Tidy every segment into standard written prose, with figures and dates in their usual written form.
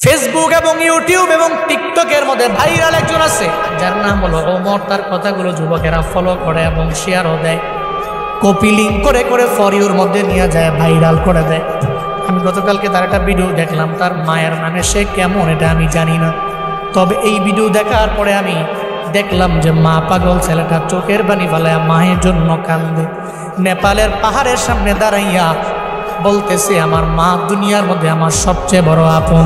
Facebook এবং YouTube এবং টিকটকের মধ্যে ভাইরাল একজন আছে যার নাম হলো ওমর। তার কথাগুলো যুবকেরা ফলো করে এবং শেয়ারও দেয়, কপি লিঙ্ক করে করে ফর ইউর মধ্যে নিয়ে যায়, ভাইরাল করে দেয়। আমি গতকালকে তার একটা ভিডিও দেখলাম, তার মায়ের নামে সে কেমন এটা আমি জানি না, তবে এই ভিডিও দেখার পরে আমি দেখলাম যে মা পাগল ছেলেটা চোখের পানি ফেলায় মায়ের জন্য কান্দে। নেপালের পাহাড়ের সামনে দাঁড়াইয়া বলতেছে আমার মা দুনিয়ার মধ্যে আমার সবচেয়ে বড় আপন।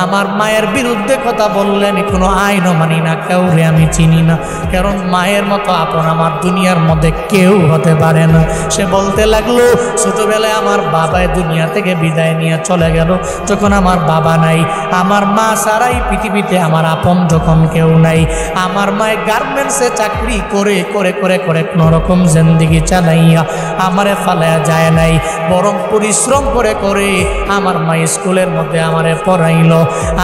আমার মায়ের বিরুদ্ধে কথা বললে আমি কোনো আইনও মানি না, কাউরে আমি চিনি না, কারণ মায়ের মতো আপন আমার দুনিয়ার মধ্যে কেউ হতে পারে না। সে বলতে লাগলো ছোটবেলায় আমার বাবাই দুনিয়া থেকে বিদায় নিয়ে চলে গেল, যখন আমার বাবা নাই, আমার মা ছাড়াই পৃথিবীতে আমার আপন যখন কেউ নাই। আমার মায়ের গার্মেন্টসে চাকরি করে করে করে করে কোনোরকম জিন্দেগি চালাইয়া আমারে ফালাইয়া যায় নাই, বরং পরিশ্রম করে করে আমার মা স্কুলের মধ্যে আমারে পড়াইল।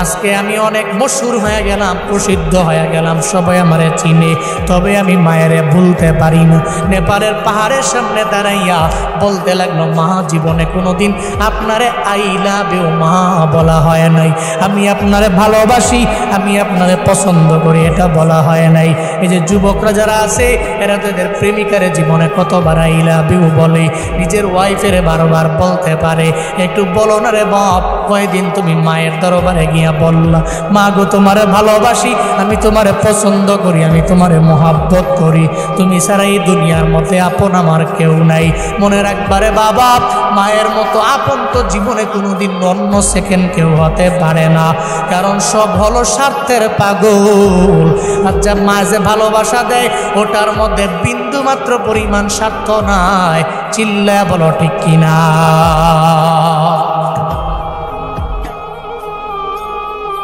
আজকে আমি অনেক মশহুর হয়ে গেলাম, প্রসিদ্ধ হয়ে গেলাম, সবাই আমারে চিনে, তবে আমি মায়েরে ভুলতে পারি না। নেপালের পাহাড়ের সামনে দাঁড়াইয়া বলতে লাগলো মা জীবনে কোনোদিন আপনারে আই লাভ ইউ মা বলা হয় নাই, আমি আপনারে ভালোবাসি, আমি আপনারে পছন্দ করি এটা বলা হয় নাই। এই যে যুবকরা যারা আছে এরা তো এদের প্রেমিকারে জীবনে কতবার আই লাভ ইউ বলে, নিজের ওয়াইফের বারবার বলতে পারে। একটু বলো না রে বাপ, কয়দিন তুমি মায়ের দরবারে গিয়া বললা মা গো তোমারে ভালোবাসি, আমি তোমারে পছন্দ করি, আমি তোমারে মোহাব্বত করি, তুমি ছাড়া এই দুনিয়ার মধ্যে আপন আমার কেউ নাই। মনে রাখবারে বাবা, মায়ের মতো আপন তো জীবনে কোনোদিন অন্য সেকেন্ড কেউ হতে পারে না, কারণ সব হলো স্বার্থের পাগল। আর যা মা যে ভালোবাসা দেয় ওটার মধ্যে বিন্দু মাত্র পরিমাণ স্বার্থ নাই, চিল্লায় বলো ঠিক কিনা।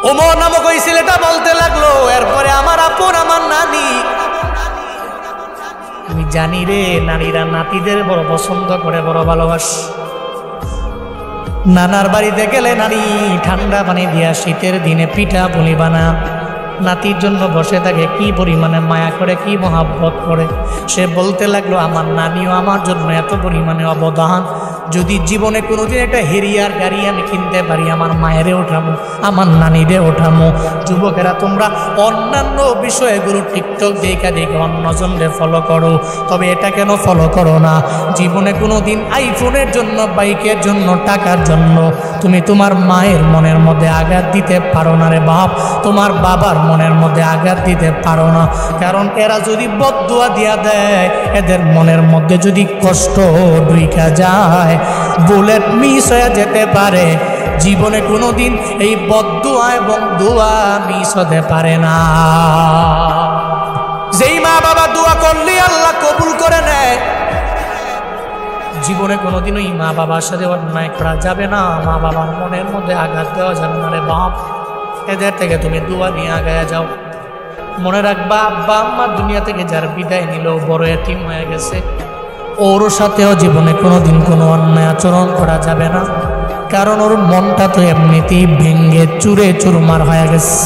ওমর নামক ওই ছেলেটা বলতে লাগলো এরপরে আমার আপন আমার নানি। আমি জানি রে নারীরা নাতিদের বড় পছন্দ করে, বড় ভালোবাসে। নানার বাড়িতে গেলে নানি ঠান্ডা পানি দিয়া শীতের দিনে পিঠা পুলি বানা নাতির জন্য বসে থাকে, কি পরিমাণে মায়া করে, কি মহাব্বত করে। সে বলতে লাগলো আমার নানিও আমার জন্য এত পরিমাণে অবদান, যদি জীবনে কোনোদিন একটা হেরিয়ার গাড়ি আমি কিনতে পারি আমার মায়েরে ওঠামো, আমার নানিরে ওঠামো। যুবকেরা তোমরা অন্যান্য বিষয়গুলো টিকটক দেখা দেখে অন্যজনকে ফলো করো, তবে এটা কেন ফলো করো না? জীবনে কোনোদিন আইফোনের জন্য, বাইকের জন্য, টাকার জন্য তুমি তোমার মায়ের মনের মধ্যে আঘাত দিতে পারো না রে বাপ, তোমার বাবার মনের মধ্যে আঘাত দিতে পারো না, কারণ এরা যদি বদদুয়া দিয়া দেয়, এদের মনের মধ্যে যদি কষ্ট ঢুইকা যায়, বুলেট মিস হয়ে যেতে পারে। জীবনে কোনোদিন এই বদদুয়া এবং দোয়া মিস হতে পারে না। যেই মা বাবা দোয়া করলে আল্লাহ কবুল করে নেয়, জীবনে কোনোদিন ওই মা বাবার সাথে অন্যায় করা যাবে না, মা বাবার মনের মধ্যে আঘাত দেওয়া যাবে না রে বাপ। এদের থেকে তুমি দোয়া নিয়ে আগায় যাও। মনে রাখবা আব্বা আম্মা দুনিয়া থেকে যার বিদায় নিল, বড় এতিম হয়ে গেছে, ওর সাথেও জীবনে কোনোদিন কোনো অন্যায় আচরণ করা যাবে না, কারণ ওর মনটা তো এমনিতেই ভেঙ্গে চুরে চুরমার হয়ে গেছে।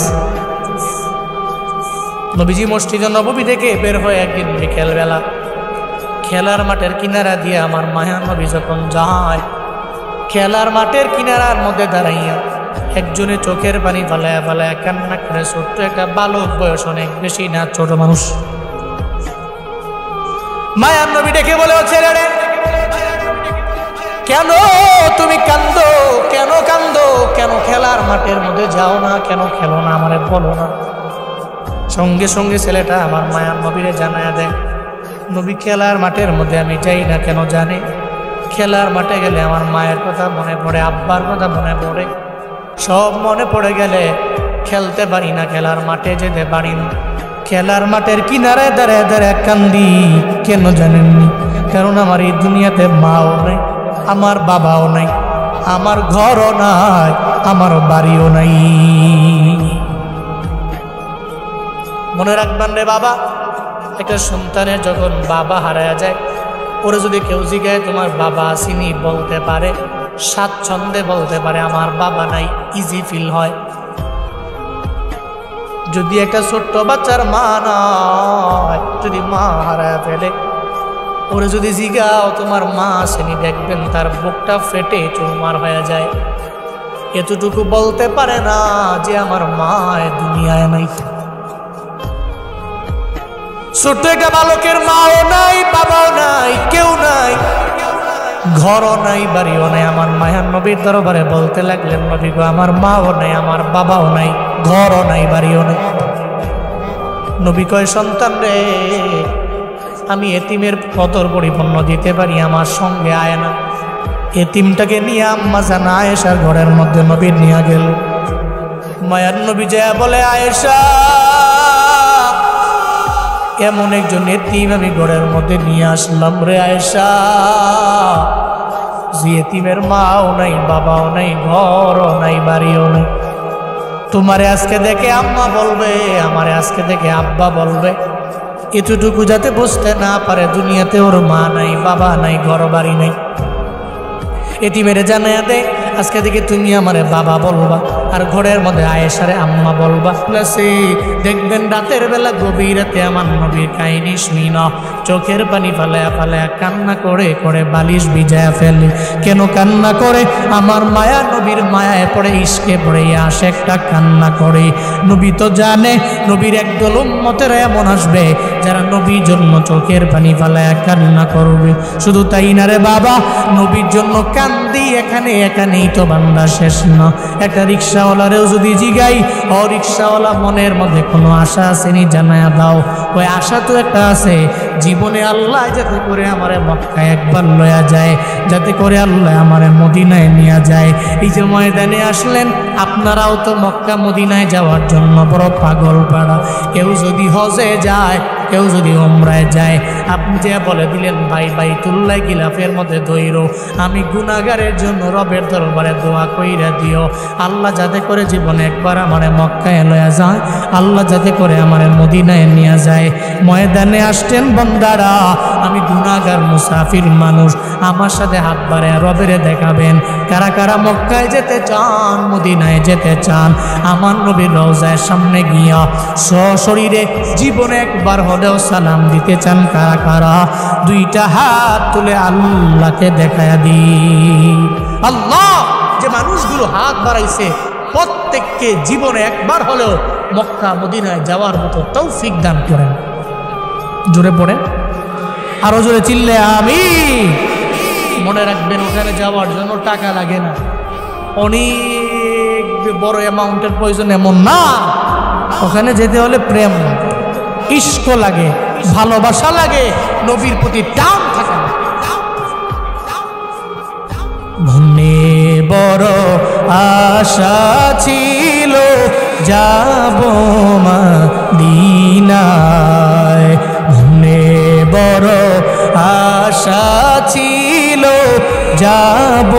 নবীজি মসজিদে নববী থেকে বের হয়ে একদিন বিকেলবেলা খেলার মাঠের কিনারা দিয়ে আমার মায়া নবী যখন যায়, খেলার মাঠের কিনারার মধ্যে দাঁড়াইয়া একজনে চোখের পানি ফালায়া ফালায়া কান্না করে, ছোট্ট একটা বালক, বয়স অনেক বেশি না, ছোট মানুষ। মায়ার নবী ডেকে বলে, ও ছেলে রে, কেন তুমি কান্দো, কেন কান্দো, কেন খেলার মাঠের মধ্যে যাও না, কেন খেলো না, আমারে বলো না। সঙ্গে সঙ্গে ছেলেটা আমার মায়ার নবীরে জানায়া দেয়, নবী খেলার মাঠের মধ্যে আমি যাই না, কেন জানে? খেলার মাঠে গেলে আমার মায়ের কথা মনে পড়ে, আব্বার কথা মনে পড়ে, সব মনে পড়ে গেলে খেলতে পারি না, খেলার মাঠে যেতে পারি না। খেলার মাঠের কিনারে দাঁড়ায় দাঁড়ায় কান্দি, কেন জানেননি? কারণ আমার এই দুনিয়াতে মাও নাই, আমার বাবাও নাই, আমার ঘরও নাই, আমার বাড়িও নাই। মনে রাখবেন রে বাবা, একটা সন্তানের যখন বাবা হারায়া যায়, ওরা যদি কেউ জিজ্ঞাসা তোমার বাবা আসেনি, বলতে পারে, স্বাচ্ছন্দ্যে বলতে পারে আমার বাবা নাই, ইজি ফিল হয়। যদি একটা ছোট্ট বাচ্চার মা নয়, যদি মা হারায় ফেলে, ওরে যদি জিগাও তোমার মা আসেনি, দেখবেন তার বুকটা ফেটে চুরমার হয়ে যায়। এতটুকু বলতে পারে না যে আমার মা দুনিয়ায় নাই। ছোট্ট একটা বালকের মাও নাই, বাবাও নাই, কেউ নাই, ঘরও নাই, বাড়িও নাই। আমার মায়ার নবীর দরবারে বলতে লাগলেন, নবী গো, আমার মাও নাই, আমার বাবাও নাই, ঘরও নাই, বাড়িও নাই। নবী কয়, সন্তান রে, আমি এতিমের কদর পরিপূর্ণ দিতে পারি, আমার সঙ্গে আয় না। এতিমটাকে নিয়ে আম্মা জান আয়েশার ঘরের মধ্যে নবীর নিয়ে গেল। মায়ার নবী যায় বলে, আয়েশা, এমন একজন এতিম আমি ঘরের মধ্যে নিয়ে আসলাম রে আয়েশা, যে এতিমের মাও নাই, বাবাও নাই, ঘরও নাই, বাড়িও নাই। তোমারে আজকে দেখে আম্মা বলবে, আমারে আজকে দেখে আব্বা বলবে, এতটুকু যাতে বুঝতে না পারে দুনিয়াতে ওর মা নাই, বাবা নাই, ঘর বাড়ি নাই। এতিমের জানায়া দে, আজকে থেকে তুমি আমারে বাবা বলবা, আর ঘরের মধ্যে আয়েশারে আম্মা বলবা। দেখবেন রাতের বেলা গভীর রাতে আমার নবীর কাহিনী শুনি না, চোখের পানি ফালায়া ফালায়া কান্না করে করে বালিশ ভিজায়া ফেলে। কেন কান্না করে? আমার মায়া নবীর মায়ায় পড়ে, ইশকে পড়ে আশেকটা কান্না করে। নবী তো জানে নবীর একদল উম্মতেরা এমন আসবে যারা নবীর জন্য চোখের পানি ফালায়া কান্না করবে। শুধু তাই না রে বাবা, নবীর জন্য কান্দি এখানেই তো বান্দা শেষ না। একটা রিক্সাওয়ালারেও যদি জিগাই, ও রিক্সাওয়ালা, মনের মধ্যে কোনো আশা আসেনি, জানায়া দাও। ওই আশা তো একটা আছে, জীবনে আল্লাহ যাতে করে আমারে মক্কায় একবার লয়া যায়, যাতে করে আল্লাহ আমারে মদিনায় নিয়ে যায়। এই যে ময়দানে আসলেন, আপনারাও তো মক্কা মদিনায় যাওয়ার জন্য বড় পাগল পাড়া। কেউ যদি হজে যায়, কেউ যদি উমরায় যায়, আপনি যে বলে দিলেন, ভাই বাইতুল্লাহ গিলাফের মধ্যে দইরো, আমি গুনাহগারের জন্য রবের দরবারে দোয়া কইরা দিও, আল্লাহ যাতে করে জীবনে একবার আমারে মক্কায় লয়া যায়, আল্লাহ যাতে করে আমারে মদিনায় নিয়ে যায়। ময়দানে আসতেন বন্দারা, আমি গুনাহগার মুসাফির মানুষ, আমার সাথে হাত বাড়ায় রবেরে দেখাবেন। কারা কারা মক্কায় যেতে চান, মদিনায় যেতে চান, আমার নবীর রওজার সামনে গিয়া সশরীরে জীবনে একবার হলেও সালাম দিতে চান? কারা কারা দুইটা হাত তুলে আল্লাহকে দেখায়া দি। আল্লাহ যে মানুষগুলো হাত বাড়াইছে, প্রত্যেককে জীবনে একবার হলেও মক্কা মদিনায় যাওয়ার মতো তৌফিক দান করেন। জোরে পড়ে, আরো জোরে চিল্লে আমিন। মনে রাখবেন, ওখানে যাওয়ার জন্য টাকা লাগে না, অনেক বড় অ্যামাউন্টের প্রয়োজন এমন না। ওখানে যেতে হলে প্রেম, ইশক লাগে, ভালোবাসা লাগে, নবীর প্রতি টান থাকে। মনে বড় আশা ছিল যাব মদিনায়, মনে বড় আশা ছিল যাব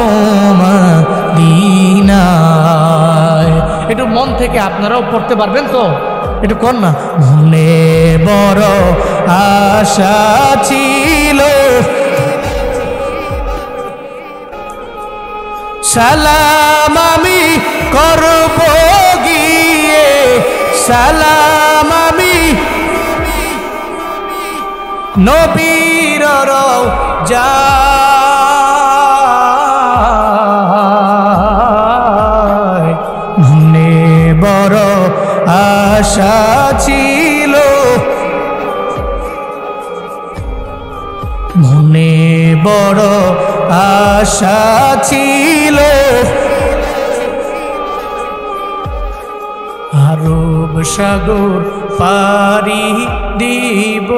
মদিনায়। একটু মন থেকে আপনারাও পড়তে পারবেন তো? একটু কর না। মনে বড় আশা ছিল, সালাম আমি করব গিয়ে, সালাম আমি নবীর রওজায়। মনে বড় আশা ছিল, মনে বড় আশা ছিল, আরব সাগর পারি দিব,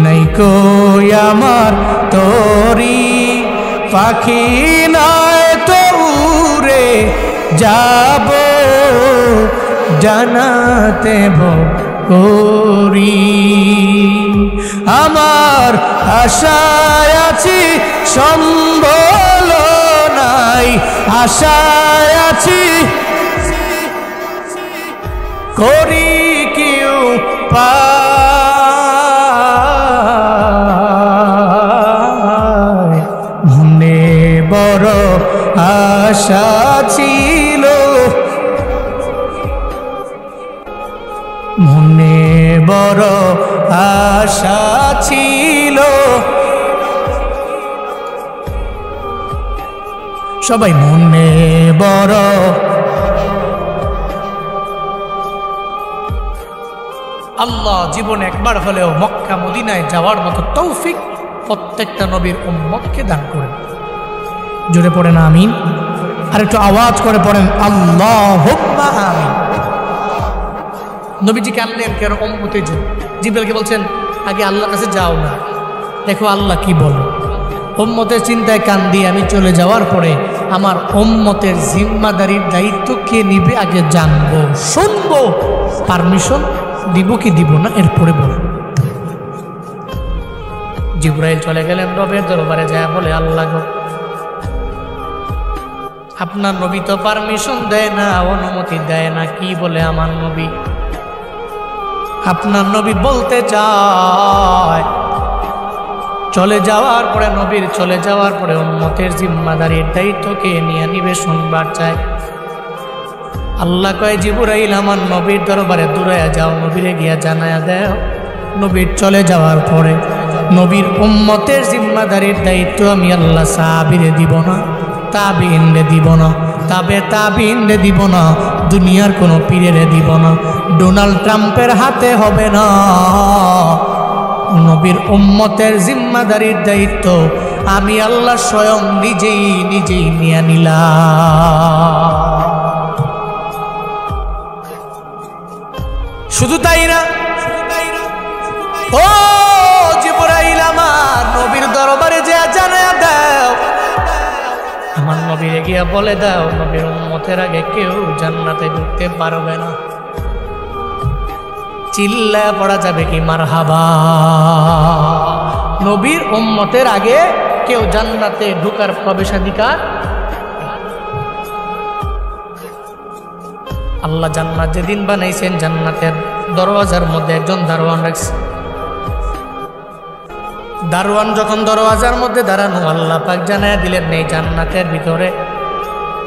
নাই কই আমার তরি পাখি নয় তো উড়ে যাব জানাতে করি। আমার আশায় আছি, সম্বল নাই, আশায় আছি, করি কেউ পায়। মনে বড় আশা ছিল, মনে বড় আশা ছিল, সবাই মনে বড়। আল্লাহ জীবনে একবার হলেও মক্কা মদিনায় যাওয়ার মতো তৌফিক প্রত্যেকটা নবীর উম্মতকে দান করেন। জোরে পড়েন আমিন। আর একটু আওয়াজ করে পড়েন আল্লাহুম্মা আমিন। নবীজি কানলেন কেন? উম্মতের জন্য। জিবরাইলকে বলছেন আগে আল্লাহর কাছে যাও না, দেখো আল্লাহ কি বলে। উম্মতের চিন্তায় কান দিয়ে আমি চলে যাওয়ার পরে আমার উম্মতের জিম্মাদারির দায়িত্ব কে নিবে আগে জানবো, শুনবো, পারমিশন দিব কি দিব না এরপরে বল। জিবরাইল চলে গেলেন রবের দরবারে, যায় বলে আল্লাহ গো, আপনার নবী তো পারমিশন দেয় না, অনুমতি দেয় না। কি বলে আমার নবী? আপনার নবী বলতে চায় চলে যাওয়ার পরে, নবীর চলে যাওয়ার পরে উম্মতের জিম্মাদারির দায়িত্বকে নিয়ে নিবে শুনবার চায়। আল্লাহ কয় জিবরাইল আমার নবীর দরবারে দূরায়া যাও, নবীরে গিয়া জানায়া দেও নবীর চলে যাওয়ার পরে নবীর উম্মতের জিম্মাদারির দায়িত্ব আমি আল্লাহ সাহাবীরে দিব না, তাবিইনরে দিব না, তাবিইনরে দিব না, দুনিয়ার কোনো পীরেরে দিব না, ডোনাল্ড ট্রাম্পের হাতে হবে না। নবীর উম্মতের জিম্মাদারির দায়িত্ব আমি আল্লাহ স্বয়ং নিজেই নিয়ে নিলাম। শুধু তাই না, ও জিবরাইল আমার নবীর দরবারে যে জানায়া দাও, আমার নবীরে গিয়া বলে দাও নবীর উম্মতের আগে কেউ জান্নাতে ঢুকতে পারবে না। চিল্লায়া পড়া যাবে কি মারহাবা? নবীর উম্মতের আগে কেউ জান্নাতে ঢোকার প্রবেশাধিকার। আল্লাহ জান্নাত যেদিন বানাইছেন জান্নাতের দরওয়াজার মধ্যে একজন দারোয়ান রাখছে। দারোয়ান যখন দরওয়াজার মধ্যে দাঁড়ানো, আল্লাহ পাক জানায়া দিলেন এই জান্নাতের ভিতরে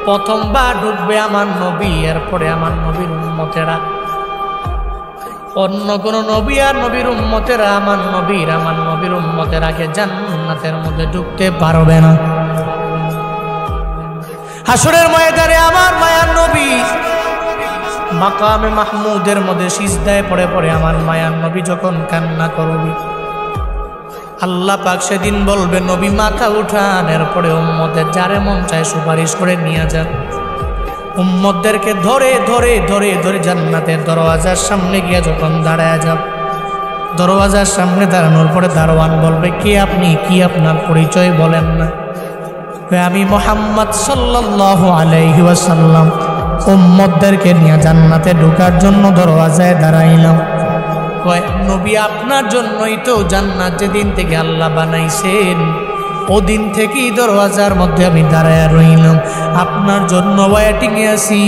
প্রথমবার ঢুকবে আমার নবী, এরপরে আমার নবীর উম্মতেরা। অন্য কোন নবী আর নবীর উম্মতেরা আমার নবীর উম্মতের আগে জান্নাতের মধ্যে ঢুকতে পারবে না। হাসরের ময়দানে আমার মায়ার নবী মাকামে মাহমুদের মধ্যে সিজদায় পড়ে পড়ে আমার মায়ার নবী যখন কান্না করবে, আল্লাহ পাক সেদিন বলবে নবী মাথা উঠান, এরপরে উম্মতের যারে মন চায় সুপারিশ করে নিয়ে যান। উম্মতদেরকে ধরে ধরে ধরে ধরে জান্নাতের দরওয়াজার সামনে গিয়ে যখন দাঁড়ায় যাব, দরওয়াজার সামনে দাঁড়ানোর পরে দারোয়ান বলবে কে আপনি, কি আপনার পরিচয় বলেন না। আমি মুহাম্মদ সাল্লাল্লাহু আলাইহি ওয়াসাল্লাম উম্মতদেরকে নিয়ে জান্নাতে ঢোকার জন্য দরওয়াজায় দাঁড়াইলাম। কয় নবী আপনার জন্যই তো জান্নাত যেদিন থেকে আল্লাহ বানাইছেন ওদিন থেকেই দরওয়াজার মধ্যে আমি দাঁড়ায় রইলাম, আপনার জন্য ওয়েটিংয়ে আছি।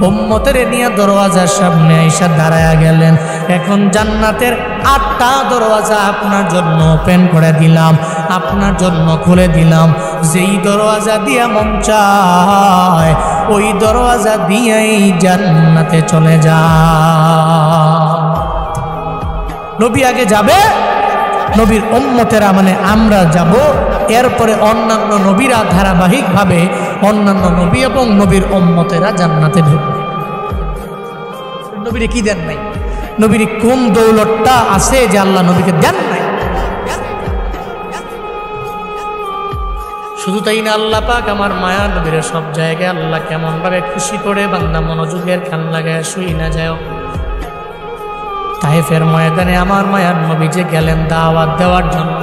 উম্মতের নিয়ে দরওয়াজার সামনে আইসা দাঁড়ায়া গেলেন। এখন জান্নাতের 8টা দরওয়াজা আপনার জন্য ওপেন করে দিলাম, আপনার জন্য খুলে দিলাম। যেই দরওয়াজা দিয়া মন চায় ওই দরওয়াজা দিয়েই জান্নাতে চলে যা। নবী আগে যাবে, নবীর উম্মতেরা মানে আমরা যাব, এরপরে অন্যান্য নবীরা ধারাবাহিকভাবে অন্যান্য নবী এবং নবীর উম্মতেরা জান্নাতে ঢুকবে। নবীরে কি দেন নাই? নবীর কোন দৌলতটা আছে যে আল্লাহ নবীকে দেন নাই? শুধু তাই না, আল্লাহ পাক আমার মায়া নবীর সব জায়গায় আল্লাহ কেমন ভাবে খুশি করে বান্দা মনোযোগের কান লাগায় শুই না যায়। তাইফের ময়দানে আমার মায়ার নবী যে গেলেন দাওয়াত দেওয়ার জন্য,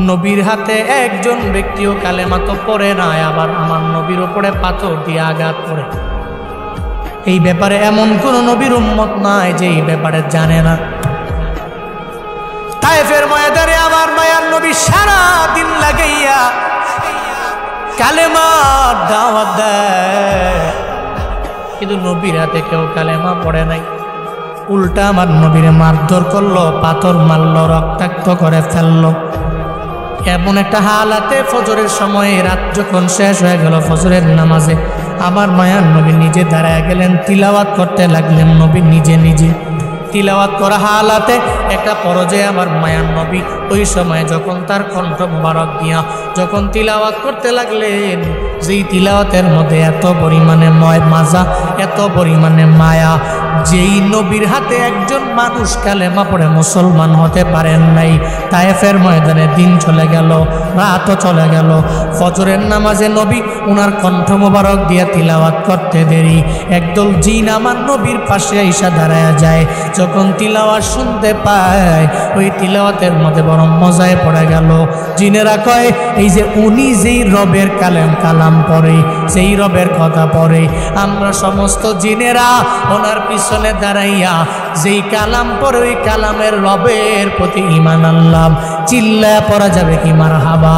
নবীর হাতে একজন ব্যক্তিও কালেমা তো পড়ে না, আবার আমার নবীর উপরে পাথর দিয়ে আঘাত করে। এই ব্যাপারে এমন কোন নবীর উম্মত নাই যে এই ব্যাপারে জানে না। তাইফের ময়দানে আমার মায়ার নবী সারা দিন লাগাইয়া কালেমার দাওয়াত দেয়, কিন্তু নবীর হাতে কেউ কালেমা পড়ে নাই। উল্টা আমার নবীরে মারধর করলো, পাথর মারলো, রক্তাক্ত করে ফেললো। এমন একটা হালাতে ফজরের সময় রাত যখন শেষ হয়ে গেল, ফজরের নামাজে আমার মায়ার নবী নিজে দাঁড়ায় গেলেন, তিলাওয়াত করতে লাগলেন নবী নিজে নিজে। তিলাওয়াত করা হালাতে একটা পর্যায়ে আমার মায়ার নবী ওই সময় যখন তার কণ্ঠ মোবারক দিয়া যখন তিলাওয়াত করতে লাগলেন, যেই তিলাওয়াতের মধ্যে এত পরিমাণে মাজা, এত পরিমাণে মায়া, যেই নবীর হাতে একজন মানুষ কালেমা পড়ে মুসলমান হতে পারেন নাই। তায়েফের ময়দানে দিন চলে গেল, রাতও চলে গেল, ফজরের নামাজে নবী উনার কণ্ঠ মোবারক দিয়ে তিলাওয়াত করতে দেরি, একদল জিন আমার নবীর পাশে আইসা দাঁড়ায়া যায়। যখন তিলাওয়াত শুনতে পায়, ওই তিলাওয়াতের মধ্যে বড় মজায় পড়ে গেল। জিনেরা কয়, এই যে উনি যেই রবের কালাম পড়ে, যেই রবের কথা পড়ে, আমরা সমস্ত জিনেরা ওনার পিছনে দাঁড়াইয়া যেই কালাম পড়ে ওই কালামের রবের প্রতি ঈমান আনলাম। চিল্লায়া পড়া যাবে কি মারহাবা।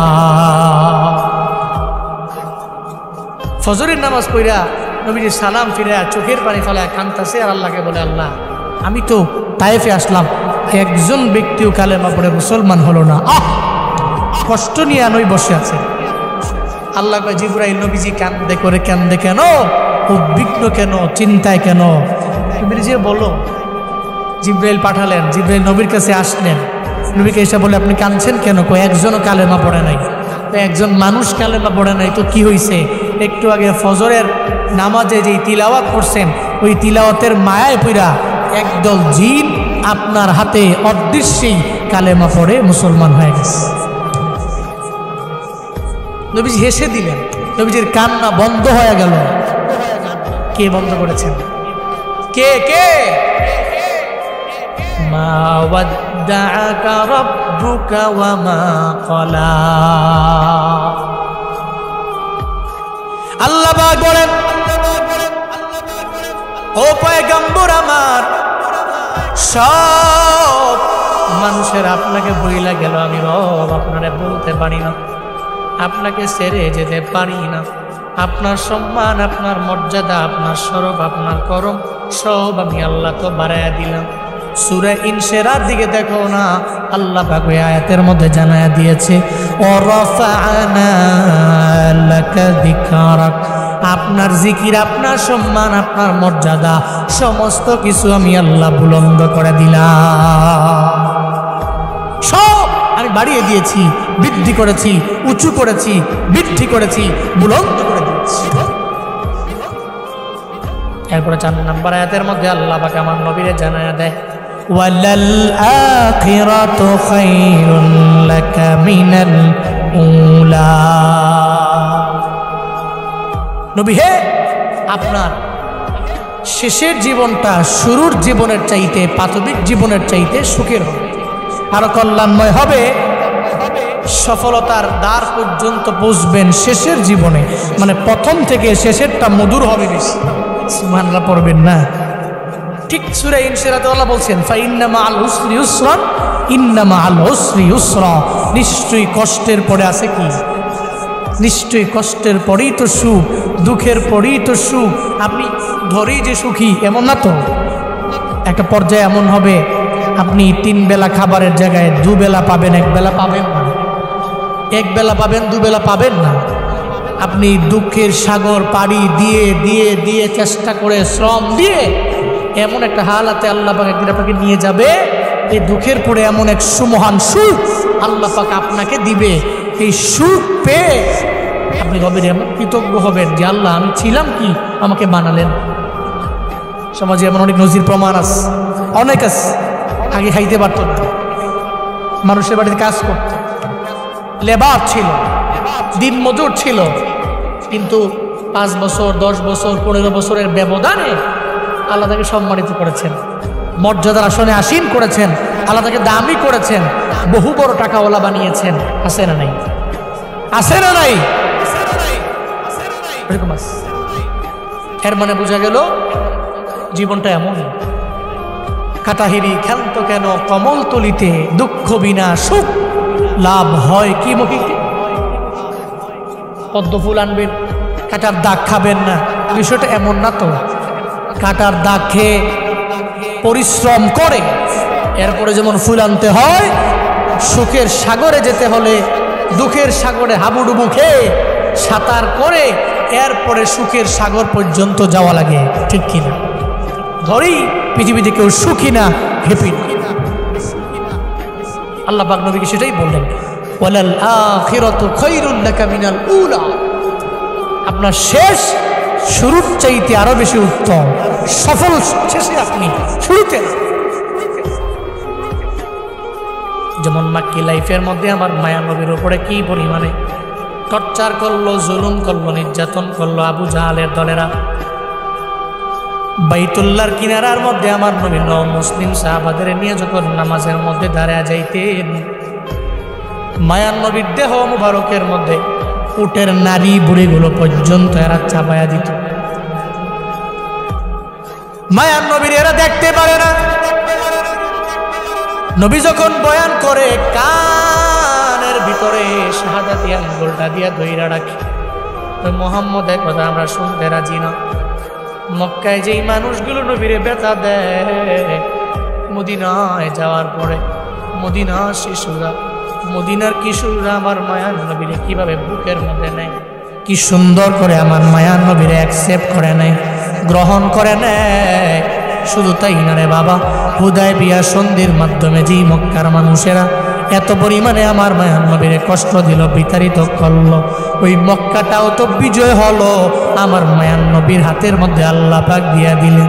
ফজরের নামাজ পড়া নবীজি সালাম ফিরে চোখের পানি ফেলায় কান্তাছে আর আল্লাহকে বলে, আল্লাহ আমি তো তায়েফে আসলাম, একজন ব্যক্তিও কালেমা পড়ে মুসলমান হলো না, কষ্ট নিয়ে নই বসে আছে। আল্লাহ কয়, জিবরাইল নবীজি কান্দে করে কান্দে কেন, উদ্বিগ্ন কেন, চিন্তায় কেন? তুমি যে বলো। জিবরাইল পাঠালেন, জিবরাইল নবীর কাছে আসলেন, নবীকে এসে বলে, আপনি কাঁদছেন কেন? কয়, একজনও কালেমা পড়ে নাই। তো একজন মানুষ কালেমা পড়ে নাই তো কি হয়েছে? একটু আগে ফজরের নামাজে যেই তিলাওয়াত করছেন, ওই তিলাওয়াতের মায়ায় পইরা একদল জিন আপনার হাতে অদৃশ্যেই কালেমা পড়ে মুসলমান হয়ে গেছে। নবীজি হেসে দিলেন, নবীজির কান্না বন্ধ হয়ে গেল। কে বন্ধ করেছেন? কে কে? মা ওয়াদ্দাআকা রাব্বুকা ওয়া মা ক্বালা। আল্লাহ পাক বলেন, ও পয়গম্বর আমার, সব মানুষের আপনাকে বইলা গেল, আমি রব আপনারে বলতে পারি না, আপনাকে ছেড়ে যেতে পারি না। আপনার সম্মান, আপনার মর্যাদা, আপনার শরফ, আপনার করম সব আমি আল্লাহ তো বাড়াইয়া দিলাম। সূরা ইনশিরার দিকে দেখো না, আল্লাহ পাক ওই আয়াতের মধ্যে জানায়া দিয়েছে, ওয়ারাফা'না লাকা যিকরাক, আপনার জিকির, আপনার সম্মান, আপনার মর্যাদা সমস্ত কিছু আমি আল্লাহ বুলন্দ করে দিলাম। সব আমি বাড়িয়ে দিয়েছি, বৃদ্ধি করেছি, উঁচু করেছি, বৃদ্ধি করেছি, বুলন্দ করে দিয়েছি। এরপরে 4 নম্বর আয়াতের মধ্যে আল্লাহ পাক আমার নবীরে জানায়া দেয়, ওয়ালাল আখিরাতু খায়রুন লাকা মিনাল উলা। নবী হে, আপনার শেষের জীবনটা শুরুর জীবনের চাইতে, প্রাথমিক জীবনের চাইতে সুখের হবে, আরো কল্যাণময় হবে। সফলতার দ্বার পর্যন্ত পৌঁছবেন শেষের জীবনে, মানে প্রথম থেকে শেষেরটা মধুর হবে বেশি। সুবহানাল্লাহ পড়বেন না? ঠিক সূরা ইনশিরাতে আল্লাহ বলছেন, ফাইন্না মাআল উসরি ইউসরা, ইন্না মাআল উসরি ইউসরা, নিশ্চয়ই কষ্টের পরে আছে কি? নিশ্চয়ই কষ্টের পরেই তো সুখ, দুঃখের পরেই তো সুখ। আপনি ধরেই যে সুখী এমন না তো, একটা পর্যায়ে এমন হবে আপনি 3 বেলা খাবারের জায়গায় 2 বেলা পাবেন, 1 বেলা পাবেন না। 1 বেলা পাবেন, 2 বেলা পাবেন না। আপনি দুঃখের সাগর পাড়ি দিয়ে দিয়ে দিয়ে চেষ্টা করে, শ্রম দিয়ে এমন একটা হালাতে আল্লাহ পাক একদিন আপনাকে নিয়ে যাবে, এই দুঃখের পরে এমন এক সুমহান সুখ আল্লাহ পাক আপনাকে দিবে। এই সুখ পেয়ে আপনি রবের এমন কৃতজ্ঞ হবেন যে আল্লাহ আমি ছিলাম কি, আমাকে বানালেন। সমাজে এমন অনেক নজির প্রমাণ আছে, অনেক আছে। আগে খাইতে পারত না, মানুষের বাড়িতে কাজ করত, লেবার ছিল, দিন মজুর ছিল, কিন্তু 5 বছর 10 বছর 15 বছরের ব্যবধানে আল্লাহ তাকে সম্মানিত করেছেন, মর্যাদার আসনে আসীন করেছেন, আল্লাহ তাকে দামি করেছেন, বহু বড় টাকাওয়ালা বানিয়েছেন। আছে না নাই? আছে না নাই? এর মানে বোঝা গেল জীবনটা এমনই। কাটাহিরি ক্ষান্ত কেন কমল তলিতে, দুঃখ বিনা সুখ লাভ হয় কি মুখিতে। পদ্ম ফুল আনবেন, কাটার দাগ খাবেন না, বিষয়টা এমন না তো। কাটার দাগ খেয়ে পরিশ্রম করে এরপরে যেমন ফুল আনতে হয়, সুখের সাগরে যেতে হলে দুঃখের সাগরে হাবুডুবু খেয়ে সাঁতার করে এরপরে সুখের সাগর পর্যন্ত যাওয়া লাগে, ঠিক কিনা? ধরেই পৃথিবীতে কেউ সুখী না, হ্যাপি না। আল্লাহ পাক নবীকে সেটাই বললেন, ওয়ালাল আখিরাতু খায়রুল লাকা মিনাল উলা। আপনার শেষ শুরুর চাইতে আরো বেশি উত্তম। সফল শেষে আপনি, শুরুতে। যেমন মাক্কি লাইফের মধ্যে আমার মায়া নবীর উপরে কি পরিমাণে টর্চার করলো, জুলুম করলো, নির্যাতন করলো আবু জাহালের দলেরা। বাইতুল্লাহর কিনারার মধ্যে আমার নবী মুসলিম সাহাবাদের নিয়ে যখন নামাজের মধ্যে দাঁড়ায় যাইতেন, মায়ার নবীর দেহ মুবারকের মধ্যে উটের নারী বুড়িগুলো পর্যন্ত এরা চাপায়া দিত। মায়ার নবীর এরা দেখতে পারে না। নবী যখন বয়ান করে কানের ভিতরে শাহাদাতি আঙ্গুলটা দিয়া ধইরা রাখে, ওই মুহাম্মদের কথা আমরা শুনতে রাজি না। মক্কায় যেই মানুষগুলো নবীরে ব্যথা দেয়, মদিনায় যাওয়ার পরে মদিনার শিশুরা, মদিনার কিশোররা আমার মায়ার নবীরে কিভাবে বুকের মধ্যে নেয়, কি সুন্দর করে আমার মায়ার নবীরে অ্যাকসেপ্ট করে নেয়, গ্রহণ করে নেয়। শুধু তাই না রে বাবা, হুদায়বিয়া সন্ধির মাধ্যমে যেই মক্কার মানুষেরা এত পরিমাণে আমার মায়ার নবীরে কষ্ট দিল, বিতাড়িত করলো, ওই মক্কাটাও তো বিজয় হলো আমার মায়ার নবীর হাতের মধ্যে আল্লাহ পাক দিয়া দিলেন।